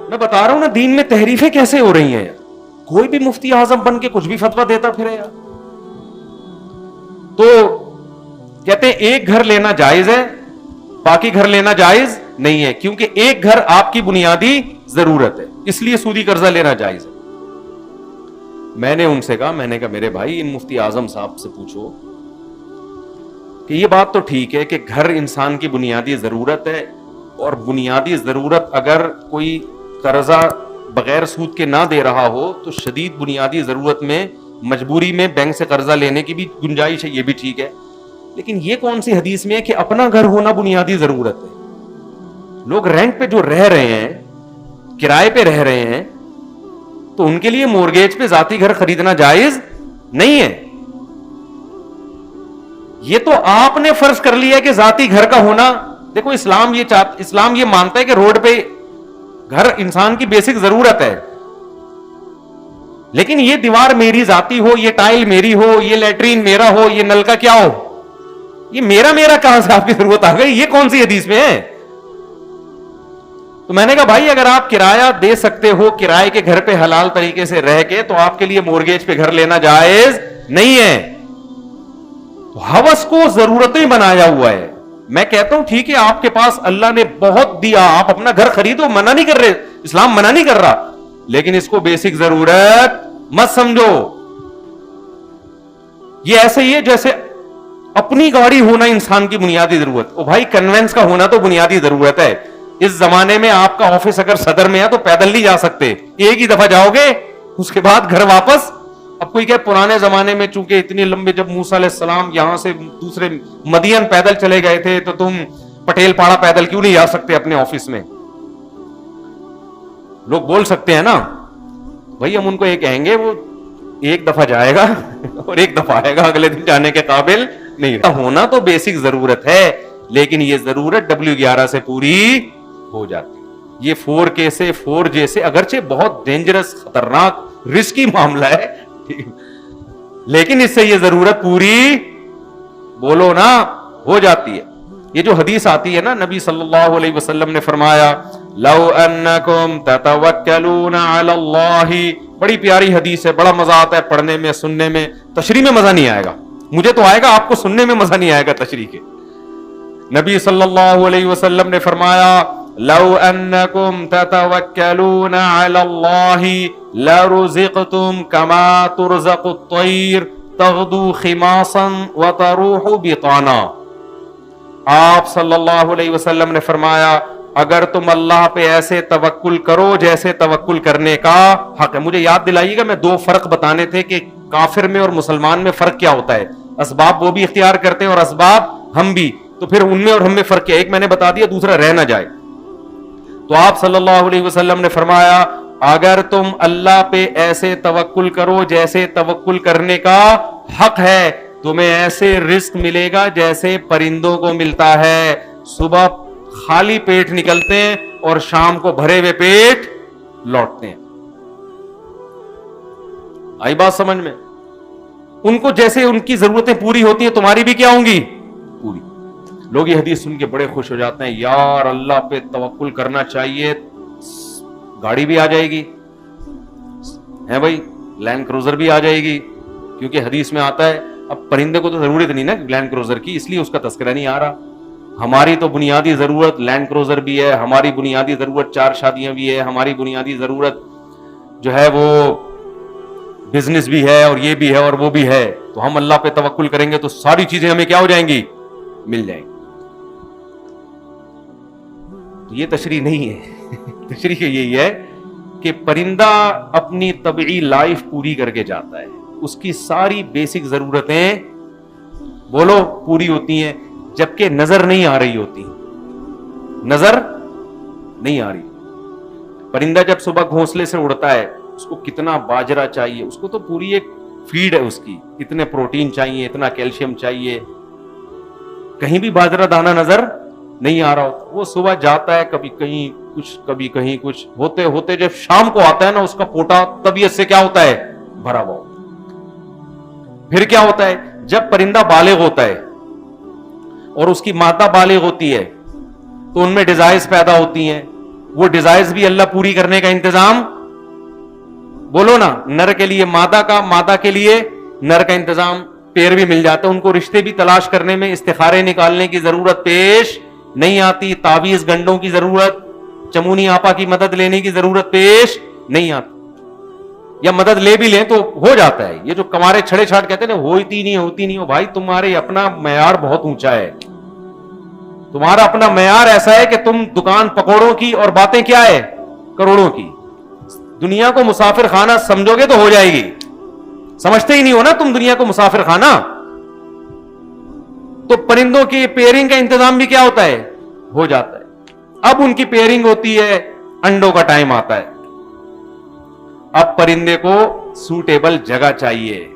میں بتا رہا ہوں نا دین میں تحریفیں کیسے ہو رہی ہیں. کوئی بھی مفتی اعظم بن کے کچھ بھی فتویٰ دیتا پھرے یار. تو کہتے ہیں ایک گھر لینا جائز ہے, باقی گھر لینا جائز نہیں ہے, کیونکہ ایک گھر آپ کی بنیادی ضرورت ہے, اس لیے سودی قرضہ لینا جائز ہے. میں نے ان سے کہا, میں نے کہا میرے بھائی ان مفتی اعظم صاحب سے پوچھو کہ یہ بات تو ٹھیک ہے کہ گھر انسان کی بنیادی ضرورت ہے, اور بنیادی ضرورت اگر کوئی قرضہ بغیر سود کے نہ دے رہا ہو تو شدید بنیادی ضرورت میں مجبوری میں بینک سے قرضہ لینے کی بھی گنجائش ہے, یہ بھی ٹھیک ہے. لیکن یہ کون سی حدیث میں ہے کہ اپنا گھر ہونا بنیادی ضرورت ہے؟ لوگ رینٹ پہ جو رہ رہے ہیں, کرائے پہ رہ رہے ہیں, تو ان کے لیے مورگیج پہ ذاتی گھر خریدنا جائز نہیں ہے. یہ تو آپ نے فرض کر لیا کہ ذاتی گھر کا ہونا. دیکھو اسلام یہ مانتا ہے کہ روڈ پہ گھر انسان کی بیسک ضرورت ہے, لیکن یہ دیوار میری ذاتی ہو, یہ ٹائل میری ہو, یہ لیٹرین میرا ہو, یہ نل کا کیا ہو, یہ میرا کہاں سے آپ کی ضرورت آ گئی؟ یہ کون سی حدیث میں ہے؟ تو میں نے کہا بھائی اگر آپ کرایہ دے سکتے ہو کرائے کے گھر پہ حلال طریقے سے رہ کے, تو آپ کے لیے مورگیج پہ گھر لینا جائز نہیں ہے. ہوس کو ضرورتیں بنایا ہوا ہے. میں کہتا ہوں ٹھیک ہے آپ کے پاس اللہ نے بہت دیا, آپ اپنا گھر خریدو, منع نہیں کر رہے, اسلام منع نہیں کر رہا, لیکن اس کو بیسک ضرورت مت سمجھو. یہ ایسے ہی ہے جیسے اپنی گاڑی ہونا انسان کی بنیادی ضرورت. او بھائی کنوینس کا ہونا تو بنیادی ضرورت ہے. اس زمانے میں آپ کا آفس اگر صدر میں ہے تو پیدل نہیں جا سکتے, ایک ہی دفعہ جاؤ گے, اس کے بعد گھر واپس. اب کوئی کہ پرانے زمانے میں چونکہ اتنے لمبے, جب موسیٰ علیہ السلام یہاں سے دوسرے مدین پیدل چلے گئے تھے, تو تم پٹیل پاڑا پیدل کیوں نہیں جا سکتے اپنے آفس میں؟ لوگ بول سکتے ہیں نا بھائی, ہم ان کو یہ کہیں گے وہ ایک دفعہ جائے گا اور ایک دفعہ آئے گا, اگلے دن جانے کے قابل نہیں. ہونا تو بیسک ضرورت ہے, لیکن یہ ضرورت W11 سے پوری ہو جاتی. یہ 4K سے 4J سے اگرچہ بہت ڈینجرس, خطرناک, رسکی معاملہ ہے, لیکن اس سے یہ ضرورت پوری بولو نا ہو جاتی ہے. یہ جو حدیث آتی ہے نا, نبی صلی اللہ علیہ وسلم نے فرمایا لو انکم تتوکلون علی اللہ, بڑی پیاری حدیث ہے, بڑا مزہ آتا ہے پڑھنے میں, سننے میں. تشریح میں مزہ نہیں آئے گا, مجھے تو آئے گا, آپ کو سننے میں مزہ نہیں آئے گا تشریح کے. نبی صلی اللہ علیہ وسلم نے فرمایا لو انکم تتوکلون علی اللہ لرزقتم کما ترزق الطیر تغدو خماصا وتروح بطانا. آپ صلی اللہ علیہ وسلم نے فرمایا اگر تم اللہ پہ ایسے توکل کرو جیسے توکل کرنے کا حق ہے. مجھے یاد دلائیے گا, میں 2 فرق بتانے تھے کہ کافر میں اور مسلمان میں فرق کیا ہوتا ہے. اسباب وہ بھی اختیار کرتے ہیں اور اسباب ہم بھی, تو پھر ان میں اور ہم میں فرق کیا؟ ایک میں نے بتا دیا, دوسرا رہ نہ جائے. تو آپ صلی اللہ علیہ وسلم نے فرمایا اگر تم اللہ پہ ایسے توکل کرو جیسے توکل کرنے کا حق ہے, تمہیں ایسے رزق ملے گا جیسے پرندوں کو ملتا ہے. صبح خالی پیٹ نکلتے ہیں اور شام کو بھرے ہوئے پیٹ لوٹتے ہیں. آئی بات سمجھ میں؟ ان کو جیسے ان کی ضرورتیں پوری ہوتی ہیں, تمہاری بھی کیا ہوں گی؟ پوری. لوگ یہ حدیث سن کے بڑے خوش ہو جاتے ہیں, یار اللہ پہ توکل کرنا چاہیے, گاڑی بھی آ جائے گی ہے بھائی, لینڈ کروزر بھی آ جائے گی, کیونکہ حدیث میں آتا ہے. اب پرندے کو تو ضرورت نہیں نا لینڈ کروزر کی, اس لیے اس کا تذکرہ نہیں آ رہا. ہماری تو بنیادی ضرورت لینڈ کروزر بھی ہے, ہماری بنیادی ضرورت 4 شادیاں بھی ہے, ہماری بنیادی ضرورت جو ہے وہ بزنس بھی ہے, اور یہ بھی ہے اور وہ بھی ہے. تو ہم اللہ پہ توکل کریں گے تو ساری چیزیں ہمیں کیا ہو جائیں گی؟ مل جائیں گی. یہ تشریح نہیں ہے. تشریح یہی ہے کہ پرندہ اپنی طبعی لائف پوری کر کے جاتا ہے, اس کی ساری بیسک ضرورتیں بولو پوری ہوتی ہیں, جبکہ نظر نہیں آ رہی ہوتی. نظر نہیں آ رہی. پرندہ جب صبح گھونسلے سے اڑتا ہے, اس کو کتنا باجرہ چاہیے, اس کو تو پوری ایک فیڈ ہے اس کی, اتنے پروٹین چاہیے, اتنا کیلشیم چاہیے. کہیں بھی باجرہ دانہ نظر نہیں آ رہا ہوتا. وہ صبح جاتا ہے, کبھی کہیں کچھ کبھی کہیں کچھ, ہوتے ہوتے جب شام کو آتا ہے نا, اس کا پوٹا طبیعت سے کیا ہوتا ہے؟ بھرا ہوا. پھر کیا ہوتا ہے جب پرندہ بالغ ہوتا ہے اور اس کی مادہ بالغ ہوتی ہے, تو ان میں ڈیزائرز پیدا ہوتی ہیں, وہ ڈیزائرز بھی اللہ پوری کرنے کا انتظام, بولو نا, نر کے لیے مادہ کا, مادہ کے لیے نر کا انتظام, پیر بھی مل جاتا ہے, ان کو رشتے بھی تلاش کرنے میں استخارے نکالنے کی ضرورت پیش نہیں آتی, تعویذ گنڈوں کی ضرورت, چمونی آپا کی مدد لینے کی ضرورت پیش نہیں آتی, یا مدد لے بھی لیں تو ہو جاتا ہے. یہ جو کمارے چھڑے چھاٹ کہتے ہیں نا ہوتی نہیں ہو, بھائی تمہارے اپنا معیار بہت اونچا ہے, تمہارا اپنا معیار ایسا ہے کہ تم دکان پکوڑوں کی اور باتیں کیا ہے کروڑوں کی. دنیا کو مسافر خانہ سمجھو گے تو ہو جائے گی, سمجھتے ہی نہیں ہو نا تم دنیا کو مسافر خانہ. تو پرندوں کی پیئرنگ کا انتظام بھی کیا ہوتا ہے, ہو جاتا ہے. اب ان کی پیئرنگ ہوتی ہے, انڈوں کا ٹائم آتا ہے, اب پرندے کو سوٹیبل جگہ چاہیے.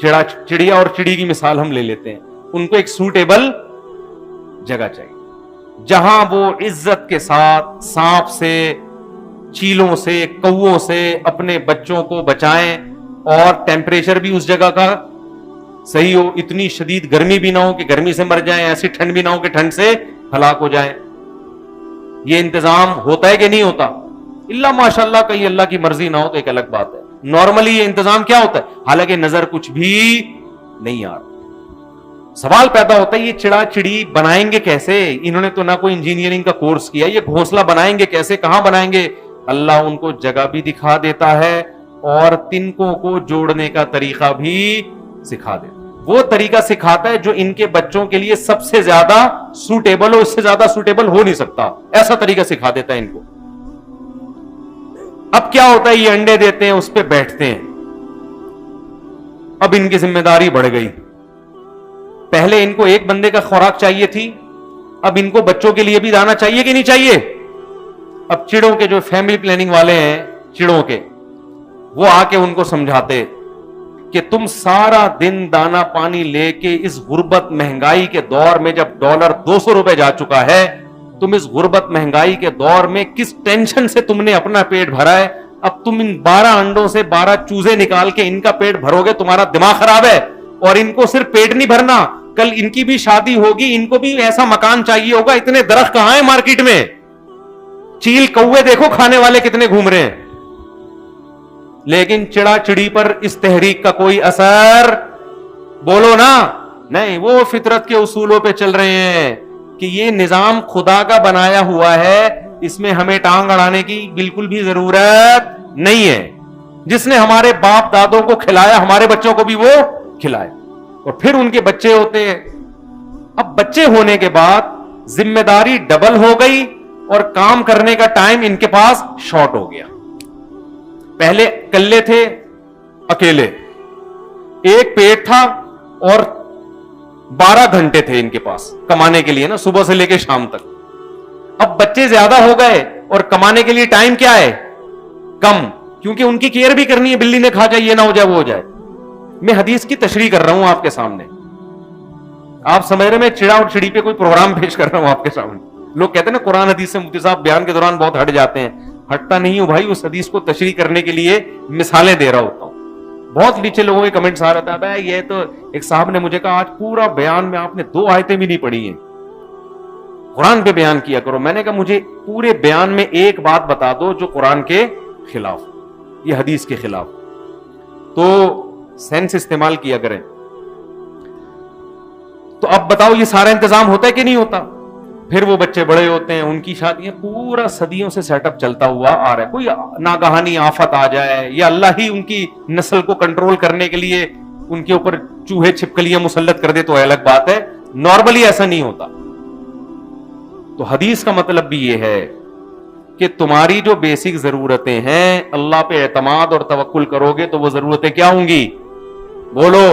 چڑیا اور چڑی کی مثال ہم لے لیتے ہیں, ان کو ایک سوٹیبل جگہ چاہیے جہاں وہ عزت کے ساتھ سانپ سے, چیلوں سے, کووں سے اپنے بچوں کو بچائیں, اور ٹیمپریچر بھی اس جگہ کا صحیح ہو, اتنی شدید گرمی بھی نہ ہو کہ گرمی سے مر جائیں, ایسی ٹھنڈ بھی نہ ہو کہ ٹھنڈ سے ہلاک ہو جائیں. یہ انتظام ہوتا ہے کہ نہیں ہوتا؟ اللہ ماشاءاللہ کہیں اللہ کی مرضی نہ ہو تو ایک الگ بات ہے. نارملی یہ انتظام کیا ہوتا ہے, حالانکہ نظر کچھ بھی نہیں آ رہا. سوال پیدا ہوتا ہے یہ چڑا چڑی بنائیں گے کیسے؟ انہوں نے تو نہ کوئی انجینئرنگ کا کورس کیا, یہ گھونسلہ بنائیں گے کیسے, کہاں بنائیں گے؟ اللہ ان کو جگہ بھی دکھا دیتا ہے اور تنکوں کو جوڑنے کا طریقہ بھی سکھا دیتا ہے. وہ طریقہ سکھاتا ہے جو ان کے بچوں کے لیے سب سے زیادہ سوٹیبل ہو, اس سے زیادہ سوٹیبل ہو نہیں سکتا, ایسا طریقہ سکھا دیتا ہے ان کو. اب کیا ہوتا ہے, یہ انڈے دیتے ہیں, اس پہ بیٹھتے ہیں, اب ان کی ذمہ داری بڑھ گئی. پہلے ان کو ایک بندے کا خوراک چاہیے تھی, اب ان کو بچوں کے لیے بھی دانا چاہیے کہ نہیں چاہیے؟ اب چڑوں کے جو فیملی پلاننگ والے ہیں چڑوں کے, وہ آ کے ان کو سمجھاتے کہ تم سارا دن دانا پانی لے کے اس غربت مہنگائی کے دور میں, جب ڈالر 200 روپے جا چکا ہے, تم اس غربت مہنگائی کے دور میں کس ٹینشن سے تم نے اپنا پیٹ بھرا ہے, اب تم ان 12 انڈوں سے 12 چوزے نکال کے ان کا پیٹ بھرو گے, تمہارا دماغ خراب ہے. اور ان کو صرف پیٹ نہیں بھرنا, کل ان کی بھی شادی ہوگی, ان کو بھی ایسا مکان چاہیے ہوگا. اتنے درخت کہاں ہیں مارکیٹ میں, چیل کوے دیکھو کھانے والے کتنے گھوم رہے ہیں, لیکن چڑا چڑی پر اس تحریک کا کوئی اثر, بولو نا, نہیں. وہ فطرت کے اصولوں پہ چل رہے ہیں کہ یہ نظام خدا کا بنایا ہوا ہے, اس میں ہمیں ٹانگ اڑانے کی بالکل بھی ضرورت نہیں ہے. جس نے ہمارے باپ دادوں کو کھلایا, ہمارے بچوں کو بھی وہ کھلائے, اور پھر ان کے بچے ہوتے ہیں. اب بچے ہونے کے بعد ذمہ داری ڈبل ہو گئی اور کام کرنے کا ٹائم ان کے پاس شارٹ ہو گیا. پہلے کلے تھے, اکیلے, ایک پیٹ تھا اور 12 گھنٹے تھے ان کے پاس کمانے کے لیے نا, صبح سے لے کے شام تک. اب بچے زیادہ ہو گئے اور کمانے کے لیے ٹائم کیا ہے, کم, کیونکہ ان کی کیئر بھی کرنی ہے, بلی نے کھا جائے, یہ نہ ہو جائے, وہ ہو جائے. میں حدیث کی تشریح کر رہا ہوں آپ کے سامنے, آپ سمجھ رہے میں چڑا اور چڑی پہ کوئی پروگرام پیش کر رہا ہوں آپ کے سامنے. لوگ کہتے ہیں نا قرآن حدیث سے مفتی صاحب بیان کے دوران بہت ہٹ جاتے ہیں. ہٹتا نہیں ہوں بھائی, اس حدیث کو تشریح کرنے کے لیے مثالیں دے رہا ہوتا ہوں. بہت نیچے لوگوں کے کمنٹس آ رہا تھا, یہ تو ایک صاحب نے مجھے کہا آج پورا بیان میں آپ نے 2 آیتیں بھی نہیں پڑھی ہیں, قرآن پہ بیان کیا کرو. میں نے کہا مجھے پورے بیان میں ایک بات بتا دو جو قرآن کے خلاف, یہ حدیث کے خلاف, تو سینس استعمال کیا کریں. تو اب بتاؤ یہ سارا انتظام ہوتا ہے کہ نہیں ہوتا؟ پھر وہ بچے بڑے ہوتے ہیں, ان کی شادیاں, پورا صدیوں سے سیٹ اپ چلتا ہوا آ رہا ہے. کوئی ناگہانی آفت آ جائے یا اللہ ہی ان کی نسل کو کنٹرول کرنے کے لیے ان کے اوپر چوہے چھپکلیاں مسلط کر دے تو الگ بات ہے, نارملی ایسا نہیں ہوتا. تو حدیث کا مطلب بھی یہ ہے کہ تمہاری جو بیسک ضرورتیں ہیں, اللہ پہ اعتماد اور توکل کرو گے تو وہ ضرورتیں کیا ہوں گی, بولو,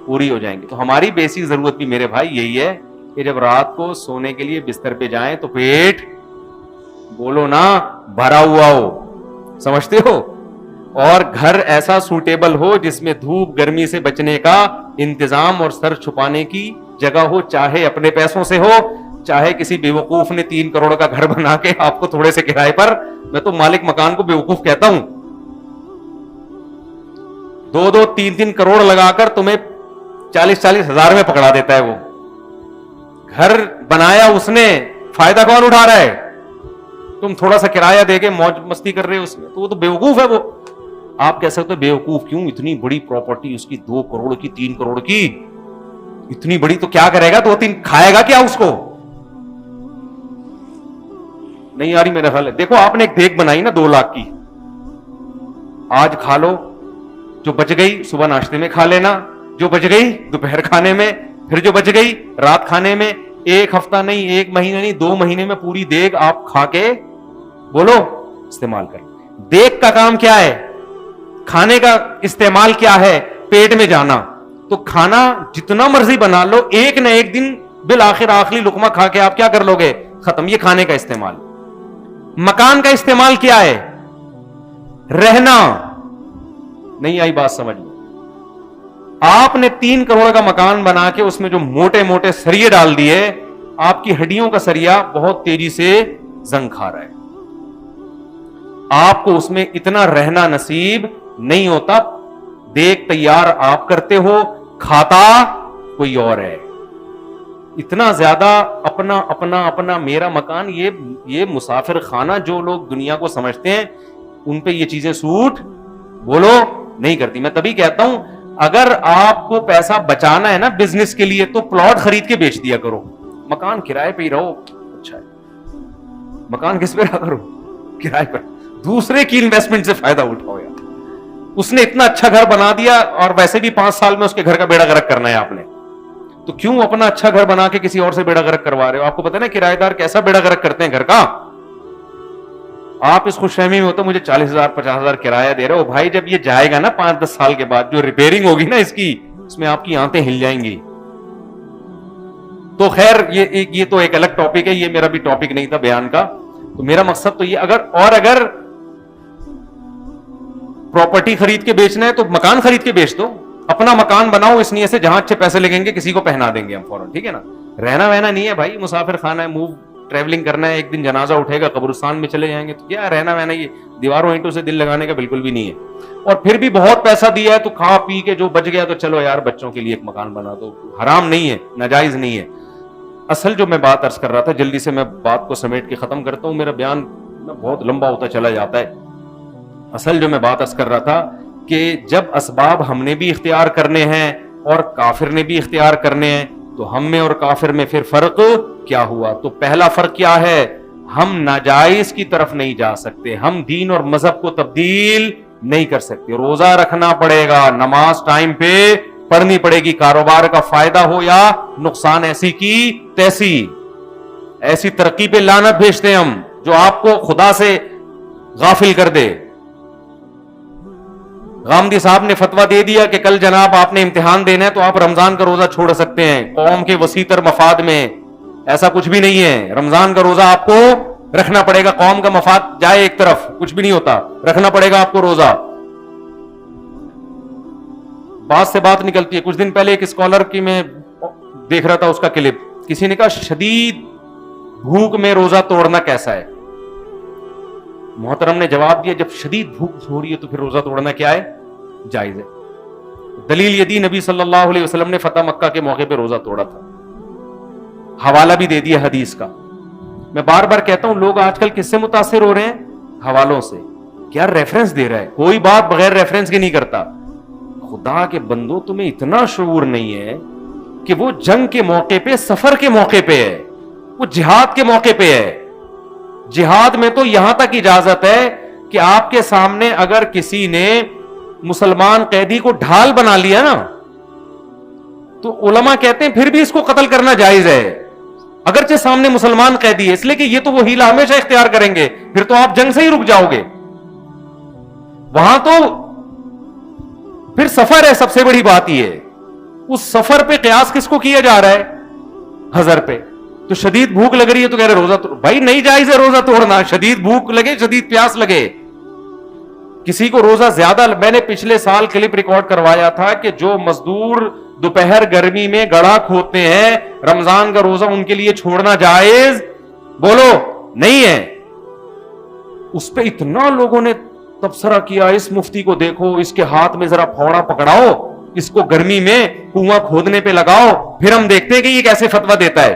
پوری ہو جائیں گی. تو ہماری بیسک ضرورت بھی میرے بھائی یہی ہے کہ جب رات کو سونے کے لیے بستر پہ جائیں تو پیٹ, بولو نا, بھرا ہوا ہو, سمجھتے ہو, اور گھر ایسا سوٹیبل ہو جس میں دھوپ گرمی سے بچنے کا انتظام اور سر چھپانے کی جگہ ہو, چاہے اپنے پیسوں سے ہو, چاہے کسی بیوقوف نے 3 کروڑ کا گھر بنا کے آپ کو تھوڑے سے کرائے پر, میں تو مالک مکان کو بیوقوف کہتا ہوں, 2-2, 3-3 کروڑ لگا کر تمہیں 40-40 ہزار میں پکڑا دیتا ہے. وہ گھر بنایا اس نے, فائدہ کون اٹھا رہا ہے؟ تم تھوڑا سا کرایہ دے کے موج مستی کر رہے ہو اس میں, تو وہ تو بیوقوف ہے. وہ آپ کہہ سکتے بیوقوف کیوں, اتنی بڑی پراپرٹی اس کی 2 کروڑ کی 3 کروڑ کی, اتنی بڑی, تو کیا کرے گا, 2-3 کھائے گا کیا اس کو؟ نہیں آ رہی میرا خیال ہے. دیکھو آپ نے ایک دیگ بنائی نا 2 لاکھ کی, آج کھا لو, جو بچ گئی صبح ناشتے میں کھا لینا, جو بچ گئی دوپہر کھانے میں, پھر جو بچ گئی رات کھانے میں. 1 ہفتہ نہیں, 1 مہینہ نہیں, 2 مہینے میں پوری دیگ آپ کھا کے بولو استعمال کر. دیگ کا کام کیا ہے, کھانے کا استعمال کیا ہے, پیٹ میں جانا. تو کھانا جتنا مرضی بنا لو, ایک نہ ایک دن بالآخر آخری لقمہ کھا کے آپ کیا کر لو گے, ختم. یہ کھانے کا استعمال. مکان کا استعمال کیا ہے, رہنا. نہیں آئی بات سمجھ میں؟ آپ نے 3 کروڑ کا مکان بنا کے اس میں جو موٹے موٹے سریے ڈال دیے, آپ کی ہڈیوں کا سریا بہت تیزی سے زنگ کھا رہا ہے. آپ کو اس میں اتنا رہنا نصیب نہیں ہوتا. دیکھ تیار آپ کرتے ہو, کھاتا کوئی اور ہے. اتنا زیادہ اپنا اپنا اپنا میرا مکان, یہ مسافر خانہ جو لوگ دنیا کو سمجھتے ہیں, ان پہ یہ چیزیں سوٹ بولو نہیں کرتی. میں تبھی کہتا ہوں اگر آپ کو پیسہ بچانا ہے نا بزنس کے لیے, تو پلاٹ خرید کے بیچ دیا کرو, مکان کرائے پہ ہی رہو. اچھا ہے, مکان کس پہ رہا کرو, کرائے پر. دوسرے کی انویسٹمنٹ سے فائدہ اٹھاؤ یار. اس نے اتنا اچھا گھر بنا دیا, اور ویسے بھی 5 سال میں اس کے گھر کا بیڑا غرق کرنا ہے آپ نے, تو کیوں اپنا اچھا گھر بنا کے کسی اور سے بیڑا غرق کروا رہے ہو؟ آپ کو پتا نا کرایہ دار کیسا بیڑا غرق کرتے ہیں گھر کا. آپ اس خوش فہمی میں ہوتے مجھے 40,000 50,000 کرایہ دے رہے ہو. بھائی جب یہ جائے گا نا 5-10 سال کے بعد, جو ریپیئرنگ ہوگی نا اس کی, اس میں آپ کی آنتیں ہل جائیں گی. تو خیر یہ تو ایک الگ ٹاپک ہے, یہ میرا بھی ٹاپک نہیں تھا بیان کا. تو میرا مقصد تو یہ, اگر پراپرٹی خرید کے بیچنا ہے تو مکان خرید کے بیچ دو. اپنا مکان بناؤ اس نیت سے جہاں اچھے پیسے لگیں گے کسی کو پہنا دیں گے ہم فوراً, ٹھیک ہے نا. رہنا وہنا نہیں ہے بھائی, مسافر خانہ ہے, موو ٹریولنگ کرنا ہے, ایک دن جنازہ اٹھے گا قبرستان میں چلے جائیں گے, تو کیا رہنا وہنا, یہ دیواروں اینٹوں سے دل لگانے کا بالکل بھی نہیں ہے. اور پھر بھی بہت پیسہ دیا ہے تو کھا پی کے جو بچ گیا تو چلو یار بچوں کے لیے ایک مکان بنا دو. حرام نہیں ہے, ناجائز نہیں ہے. اصل جو میں بات عرض کر رہا تھا, جلدی سے میں بات کو سمیٹ کے ختم کرتا ہوں, میرا بیان بہت لمبا ہوتا چلا جاتا ہے. اصل جو میں بات عرض کر رہا تھا کہ جب اسباب ہم نے بھی اختیار کرنے ہیں اور کافر نے بھی اختیار کرنے ہیں, تو ہم میں اور کافر میں پھر فرق کیا ہوا؟ تو پہلا فرق کیا ہے, ہم ناجائز کی طرف نہیں جا سکتے, ہم دین اور مذہب کو تبدیل نہیں کر سکتے. روزہ رکھنا پڑے گا, نماز ٹائم پہ پڑھنی پڑے گی, کاروبار کا فائدہ ہو یا نقصان, ایسی کی تیسی. ایسی ترقی پہ لعنت بھیجتے ہیں ہم جو آپ کو خدا سے غافل کر دے. غامدی صاحب نے فتویٰ دے دیا کہ کل جناب آپ نے امتحان دینا ہے تو آپ رمضان کا روزہ چھوڑ سکتے ہیں, قوم کے وسیع تر مفاد میں. ایسا کچھ بھی نہیں ہے, رمضان کا روزہ آپ کو رکھنا پڑے گا. قوم کا مفاد جائے ایک طرف, کچھ بھی نہیں ہوتا, رکھنا پڑے گا آپ کو روزہ. بات سے بات نکلتی ہے. کچھ دن پہلے ایک اسکالر کی میں دیکھ رہا تھا اس کا کلپ, کسی نے کہا شدید بھوک میں روزہ توڑنا کیسا ہے. محترم نے جواب دیا جب شدید بھوک ہو رہی ہے تو پھر روزہ توڑنا کیا ہے, جائز ہے. دلیل یہ دی, نبی صلی اللہ علیہ وسلم نے فتح مکہ کے موقع پہ روزہ توڑا تھا. حوالہ بھی دے دیا حدیث کا. میں بار بار کہتا ہوں لوگ آج کل کس سے متاثر ہو رہے ہیں, حوالوں سے. کیا ریفرنس دے رہا ہے, کوئی بات بغیر ریفرنس کے نہیں کرتا. خدا کے بندو تمہیں اتنا شعور نہیں ہے کہ وہ جنگ کے موقع پہ, سفر کے موقع پہ ہے, وہ جہاد کے موقع پہ ہے. جہاد میں تو یہاں تک اجازت ہے کہ آپ کے سامنے اگر کسی نے مسلمان قیدی کو ڈھال بنا لیا نا, تو علماء کہتے ہیں پھر بھی اس کو قتل کرنا جائز ہے, اگرچہ سامنے مسلمان قیدی ہے, اس لیے کہ یہ تو وہ ہیلا ہمیشہ اختیار کریں گے, پھر تو آپ جنگ سے ہی رک جاؤ گے. وہاں تو پھر سفر ہے, سب سے بڑی بات یہ ہے. اس سفر پہ قیاس کس کو کیا جا رہا ہے, حضر پہ. تو شدید بھوک لگ رہی ہے تو کہہ رہے روزہ توڑ, بھائی نہیں جائز ہے روزہ توڑنا. شدید بھوک لگے, شدید پیاس لگے, کسی کو روزہ زیادہ. میں نے پچھلے سال کلپ ریکارڈ کروایا تھا کہ جو مزدور دوپہر گرمی میں گڑھا کھودتے ہیں, رمضان کا روزہ ان کے لیے چھوڑنا جائز بولو نہیں ہے. اس پہ اتنا لوگوں نے تبصرہ کیا, اس مفتی کو دیکھو, اس کے ہاتھ میں ذرا پھوڑا پکڑاؤ, اس کو گرمی میں کنواں کھودنے پہ لگاؤ, پھر ہم دیکھتے ہیں کہ یہ کیسے فتویٰ دیتا ہے.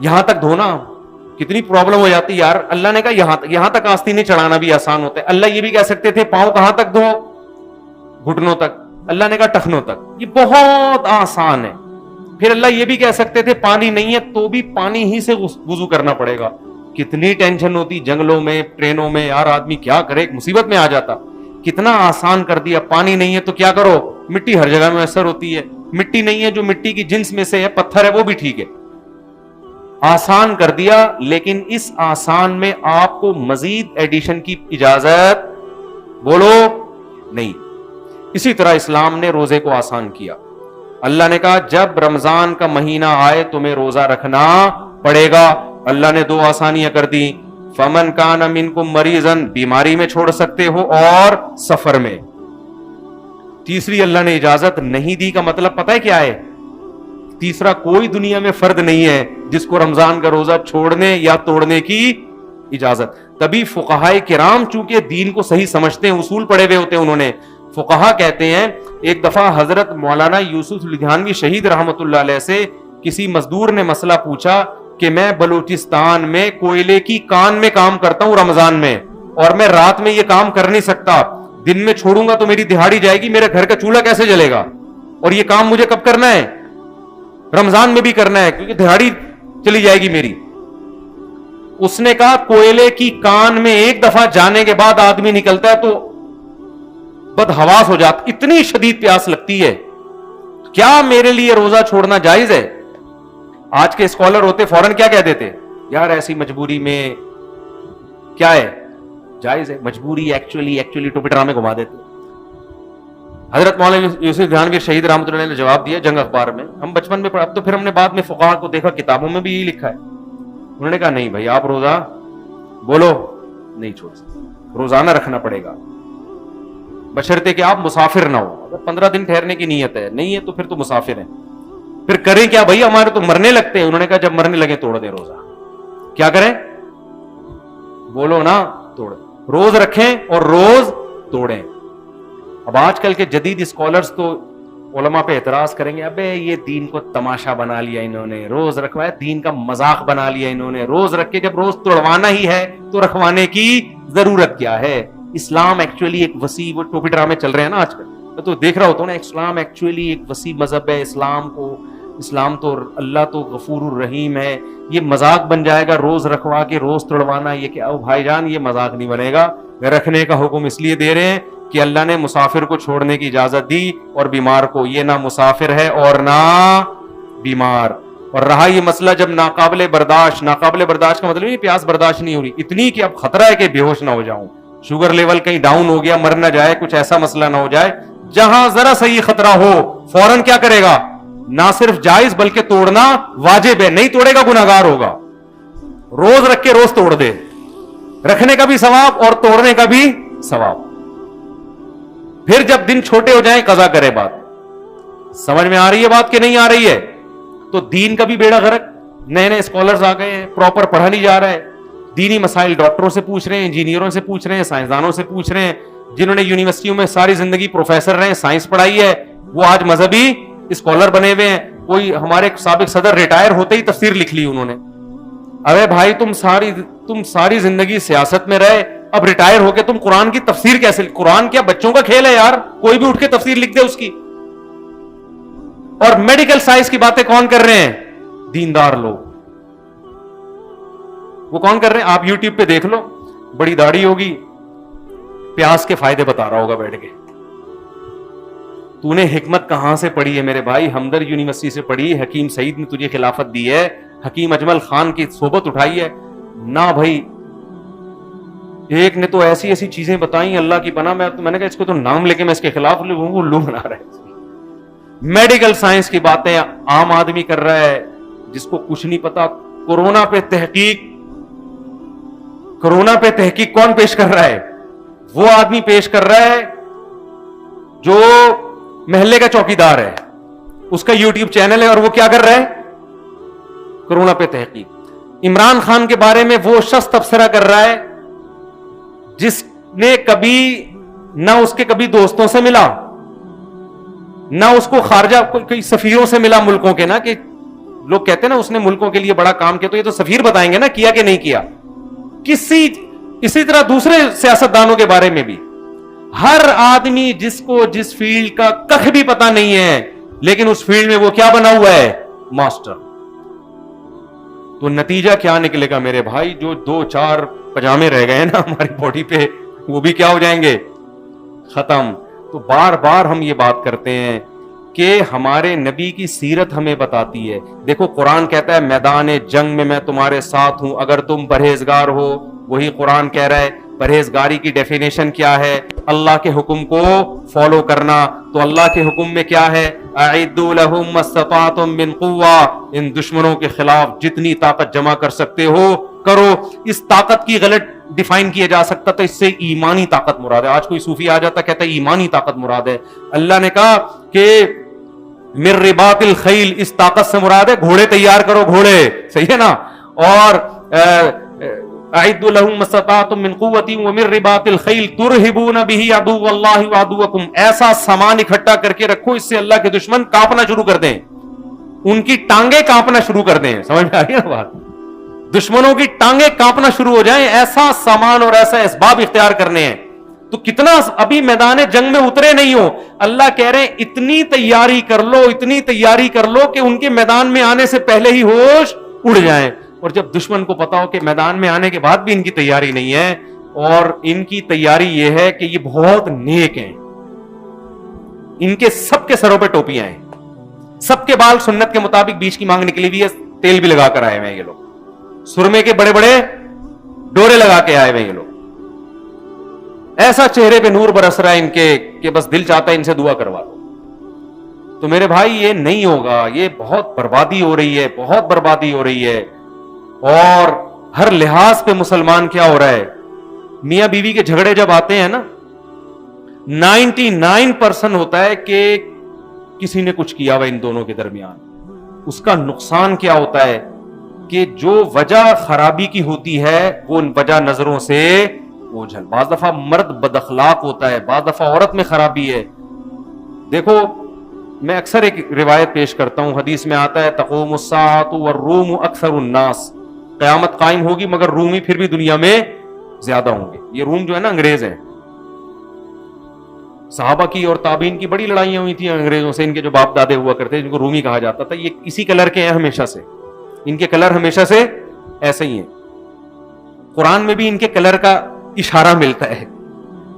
یہاں تک دھونا کتنی پرابلم ہو جاتی یار. اللہ نے کہا یہاں تک آستینیں چڑھانا بھی آسان ہوتا ہے. اللہ یہ بھی کہہ سکتے تھے پاؤں کہاں تک دھو, گھٹنوں تک. اللہ نے کہا ٹخنوں تک. یہ بہت آسان ہے. پھر اللہ یہ بھی کہہ سکتے تھے پانی نہیں ہے تو بھی پانی ہی سے وضو کرنا پڑے گا. کتنی ٹینشن ہوتی جنگلوں میں, ٹرینوں میں, یار آدمی کیا کرے, ایک مصیبت میں آ جاتا. کتنا آسان کر دیا. پانی نہیں ہے تو کیا کرو, مٹی ہر جگہ میں میسر ہوتی ہے. مٹی نہیں ہے جو مٹی کی جنس میں سے ہے, پتھر ہے, وہ بھی ٹھیک ہے. آسان کر دیا. لیکن اس آسان میں آپ کو مزید ایڈیشن کی اجازت بولو نہیں. اسی طرح اسلام نے روزے کو آسان کیا. اللہ نے کہا جب رمضان کا مہینہ آئے تمہیں روزہ رکھنا پڑے گا. اللہ نے 2 آسانیاں کر دی. فمن کان منکم مریضا, بیماری میں چھوڑ سکتے ہو, اور سفر میں. تیسری اللہ نے اجازت نہیں دی کا مطلب پتہ ہے کیا ہے؟ تیسرا کوئی دنیا میں فرد نہیں ہے جس کو رمضان کا روزہ چھوڑنے یا توڑنے کی اجازت. تبھی فقہائے کرام چونکہ دین کو صحیح سمجھتے ہیں, اصول پڑھے ہوئے ہوتے ہیں انہوں نے, فقہا کہتے ہیں ایک دفعہ حضرت مولانا یوسف لدھیانوی شہید رحمت اللہ علیہ سے کسی مزدور نے مسئلہ پوچھا کہ میں بلوچستان میں کوئلے کی کان میں کام کرتا ہوں رمضان میں, اور میں رات میں یہ کام کر نہیں سکتا, دن میں چھوڑوں گا تو میری دہاڑی جائے گی, میرے گھر کا چولہا کیسے جلے گا, اور یہ کام مجھے کب کرنا ہے؟ رمضان میں بھی کرنا ہے کیونکہ دہاڑی چلی جائے گی میری. اس نے کہا کوئلے کی کان میں ایک دفعہ جانے کے بعد آدمی نکلتا ہے تو بدحواس ہو جاتا, اتنی شدید پیاس لگتی ہے. کیا میرے لیے روزہ چھوڑنا جائز ہے؟ آج کے اسکالر ہوتے فوراً کیا کہہ دیتے, یار ایسی مجبوری میں کیا ہے, جائز ہے. مجبوری ایکچولی ٹوپی ڈرامے گھما دیتے. حضرت مولانا یوسف لدھیانوی شہید رحمۃ اللہ نے جواب دیا جنگ اخبار میں, ہم بچپن میں پڑھا, اب تو پھر ہم نے بعد میں فقہا کو دیکھا کتابوں میں بھی یہی لکھا ہے. انہوں نے کہا نہیں بھائی آپ روزہ بولو نہیں چھوڑ سکتے, روزانہ رکھنا پڑے گا بشرطے کہ آپ مسافر نہ ہو. اگر 15 دن ٹھہرنے کی نیت ہے, نہیں ہے تو پھر تو مسافر ہیں. پھر کریں کیا بھائی, ہمارے تو مرنے لگتے ہیں. انہوں نے کہا جب مرنے لگے توڑ دیں روزہ. کیا کریں بولو نا, توڑ روز رکھیں اور روز توڑیں. اب آج کل کے جدید اسکالرز تو علماء پہ اعتراض کریں گے, ابے یہ دین کو تماشا بنا لیا انہوں نے, روز رکھوایا, دین کا مذاق بنا لیا انہوں نے. روز رکھ کے جب روز توڑوانا ہی ہے تو رکھوانے کی ضرورت کیا ہے؟ اسلام ایکچولی ایک وسیع, وہ ٹوپی ڈرامے چل رہے ہیں نا آج کل, تو دیکھ رہا ہوتا ہوں نا, اسلام ایکچولی ایک وسیع مذہب ہے. اسلام تو اللہ تو غفور الرحیم ہے. یہ مذاق بن جائے گا روز رکھوا کے روز توڑوانا, یہ کیا بھائی جان, یہ مذاق نہیں بنے گا. رکھنے کا حکم اس لیے دے رہے ہیں کہ اللہ نے مسافر کو چھوڑنے کی اجازت دی اور بیمار کو. یہ نہ مسافر ہے اور نہ بیمار. اور رہا یہ مسئلہ جب ناقابل برداشت کا مطلب یہ پیاس برداشت نہیں ہو رہی, اتنی کہ اب خطرہ ہے کہ بے ہوش نہ ہو جاؤں, شوگر لیول کہیں ڈاؤن ہو گیا, مر نہ جائے, کچھ ایسا مسئلہ نہ ہو جائے, جہاں ذرا سا یہ خطرہ ہو فوراً کیا کرے گا, نہ صرف جائز بلکہ توڑنا واجب ہے. نہیں توڑے گا گناہگار ہوگا. روز رکھ کے روز توڑ دے, رکھنے کا بھی ثواب اور توڑنے کا بھی ثواب. پھر جب دن چھوٹے ہو جائیں قضا کرے. بات سمجھ میں آ رہی ہے بات کہ نہیں آ رہی ہے؟ تو دین کا بھی بیڑا غرق. نئے نئے اسکالرز آ گئے ہیں, پراپر پڑھا نہیں جا رہا ہے. دینی مسائل ڈاکٹروں سے پوچھ رہے ہیں, انجینئروں سے پوچھ رہے ہیں, سائنسدانوں سے پوچھ رہے ہیں, جنہوں نے یونیورسٹیوں میں ساری زندگی پروفیسر رہے, سائنس پڑھائی ہے, وہ آج مذہبی اسکالر بنے ہوئے ہیں. کوئی ہمارے سابق صدر ریٹائر ہوتے ہی تفسیر لکھ لی انہوں نے. ارے بھائی تم ساری زندگی سیاست میں رہے, اب ریٹائر ہو کے تم قرآن کی تفسیر کیسے؟ قرآن کیا بچوں کا کھیل ہے یار, کوئی بھی اٹھ کے تفسیر لکھ دے اس کی. اور میڈیکل سائنس کی باتیں کون کر رہے ہیں؟ دیندار لوگ. وہ کون کر رہے ہیں؟ آپ یوٹیوب پہ دیکھ لو, بڑی داڑھی ہوگی, پیاس کے فائدے بتا رہا ہوگا بیٹھ کے. تو نے حکمت کہاں سے پڑھی ہے میرے بھائی؟ ہمدرد یونیورسٹی سے پڑھی, حکیم سعید نے تجھے خلافت دی ہے, حکیم اجمل خان کی صحبت اٹھائی ہے نہ بھائی. ایک نے تو ایسی ایسی چیزیں بتائیں اللہ کی پناہ, میں نے کہا اس کو تو نام لے کے میں اس کے خلاف لو بنا رہا ہے. میڈیکل سائنس کی باتیں عام آدمی کر رہا ہے جس کو کچھ نہیں پتا. کورونا پہ تحقیق کون پیش کر رہا ہے؟ وہ آدمی پیش کر رہا ہے جو محلے کا چوکیدار ہے, اس کا یوٹیوب چینل ہے, اور وہ کیا کر رہا ہے؟ کورونا پہ تحقیق. عمران خان کے بارے میں وہ شخص تبصرہ کر رہا ہے جس نے کبھی نہ اس کے کبھی دوستوں سے ملا, نہ اس کو خارجہ کوئی سفیروں سے ملا ملکوں کے, نا کہ لوگ کہتے ہیں نا اس نے ملکوں کے لیے بڑا کام کیا, تو یہ تو سفیر بتائیں گے نا کیا کہ نہیں کیا. اسی طرح دوسرے سیاستدانوں کے بارے میں بھی, ہر آدمی جس کو جس فیلڈ کا کخ بھی پتا نہیں ہے, لیکن اس فیلڈ میں وہ کیا بنا ہوا ہے, ماسٹر. تو نتیجہ کیا نکلے گا میرے بھائی؟ جو 2-4 پجامے رہ گئے نا ہماری باڈی پہ, وہ بھی کیا ہو جائیں گے, ختم. تو بار بار ہم یہ بات کرتے ہیں کہ ہمارے نبی کی سیرت ہمیں بتاتی ہے. دیکھو قرآن کہتا ہے میدان جنگ میں تمہارے ساتھ ہوں اگر تم پرہیزگار ہو. وہی قرآن کہہ رہا ہے پرہیزگاری کی ڈیفینیشن کیا ہے, اللہ کے حکم کو فالو کرنا. تو اللہ کے حکم میں کیا ہے, اعدوا لهم ما استطعتم من قوة, ان دشمنوں کے خلاف جتنی طاقت جمع کر سکتے ہو کرو. اس طاقت کی غلط ڈیفائن کیا جا سکتا تھا, اس سے ایمانی طاقت مراد ہے. آج کوئی صوفی آ جاتا کہتا ہے ایمانی طاقت مراد ہے. اللہ نے کہا کہ من رباط الخیل, اس طاقت سے مراد ہے گھوڑے تیار کرو, گھوڑے, صحیح ہے نا. اور اعدوا لهم ما استطعتم من قوة ومن رباط الخیل ترهبون به عدو اللہ وعدوکم, ایسا سامان اکٹھا کر کے رکھو اس سے اللہ کے دشمن کانپنا شروع کر دیں, ان کی ٹانگیں کانپنا شروع کر دیں. سمجھ میں آ رہی ہے بات؟ دشمنوں کی ٹانگیں کانپنا شروع ہو جائیں, ایسا سامان اور ایسا اسباب اختیار کرنے ہیں. تو کتنا ابھی میدان جنگ میں اترے نہیں ہو, اللہ کہہ رہے ہیں اتنی تیاری کر لو, اتنی تیاری کر لو کہ ان کے میدان میں آنے سے پہلے ہی ہوش اڑ جائیں. اور جب دشمن کو پتا ہو کہ میدان میں آنے کے بعد بھی ان کی تیاری نہیں ہے, اور ان کی تیاری یہ ہے کہ یہ بہت نیک ہیں, ان کے سب کے سروں پہ ٹوپیاں ہیں, سب کے بال سنت کے مطابق بیچ کی مانگ نکلی ہوئی ہے, تیل بھی لگا کر آئے ہوئے ہیں یہ لوگ, سرمے کے بڑے بڑے ڈورے لگا کے آئے ہوئے ہیں یہ لوگ, ایسا چہرے پہ نور برس رہا ہے ان کے کہ بس دل چاہتا ہے ان سے دعا کروا دو. تو میرے بھائی یہ نہیں ہوگا, یہ بہت بربادی ہو رہی ہے, بہت بربادی ہو رہی ہے. اور ہر لحاظ پہ مسلمان کیا ہو رہا ہے, میاں بیوی کے جھگڑے جب آتے ہیں نا 99% ہوتا ہے کہ کسی نے کچھ کیا ہوا ان دونوں کے درمیان. اس کا نقصان کیا ہوتا ہے کہ جو وجہ خرابی کی ہوتی ہے وہ ان وجہ نظروں سے اوجھل. بعض دفعہ مرد بد اخلاق ہوتا ہے, بعض دفعہ عورت میں خرابی ہے. دیکھو میں اکثر ایک روایت پیش کرتا ہوں, حدیث میں آتا ہے تقوم الساعۃ والروم اکثر الناس, قیامت قائم ہوگی مگر رومی پھر بھی دنیا میں زیادہ ہوں گے. یہ روم جو ہے نا انگریز ہیں, صحابہ کی اور تابعین کی بڑی لڑائیاں ہوئی تھیں انگریزوں سے. ان کے جو باپ دادے ہوا کرتے جن کو رومی کہا جاتا تھا, یہ اسی کلر کے ہیں ہمیشہ سے, ان کے کلر ہمیشہ سے ایسے ہی ہیں. قرآن میں بھی ان کے کلر کا اشارہ ملتا ہے.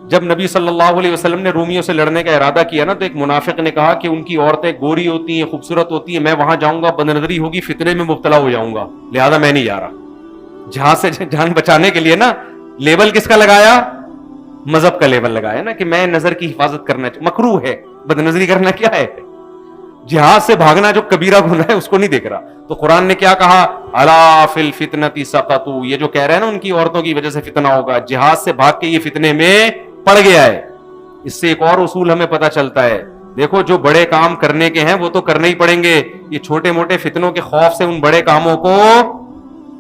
جب نبی صلی اللہ علیہ وسلم نے رومیوں سے لڑنے کا ارادہ کیا نا, تو ایک منافق نے کہا کہ ان کی عورتیں گوری ہوتی ہیں, خوبصورت ہوتی ہیں, میں وہاں جاؤں گا بد نظری ہوگی, فتنے میں مبتلا ہو جاؤں گا, لہذا میں نہیں جا رہا. جہاز سے جان بچانے کے لیے نا لیبل کس کا لگایا, مذہب کا لیبل لگایا نا کہ میں نظر کی حفاظت کرنا, مکروہ ہے, بد نظری کرنا کیا ہے, جہاز سے بھاگنا جو کبیرہ گناہ ہے اس کو نہیں دیکھ رہا. تو قرآن نے کیا کہا, الا فی الفتنۃ سقطوا, یہ جو کہہ رہے ہیں نا ان کی عورتوں کی وجہ سے فتنہ ہوگا, جہاز سے بھاگ کے یہ فتنے میں پڑ گیا ہے. اس سے ایک اور اصول ہمیں پتہ چلتا ہے, دیکھو جو بڑے کام کرنے کے ہیں وہ تو کرنے ہی پڑیں گے, یہ چھوٹے موٹے فتنوں کے خوف سے ان بڑے کاموں کو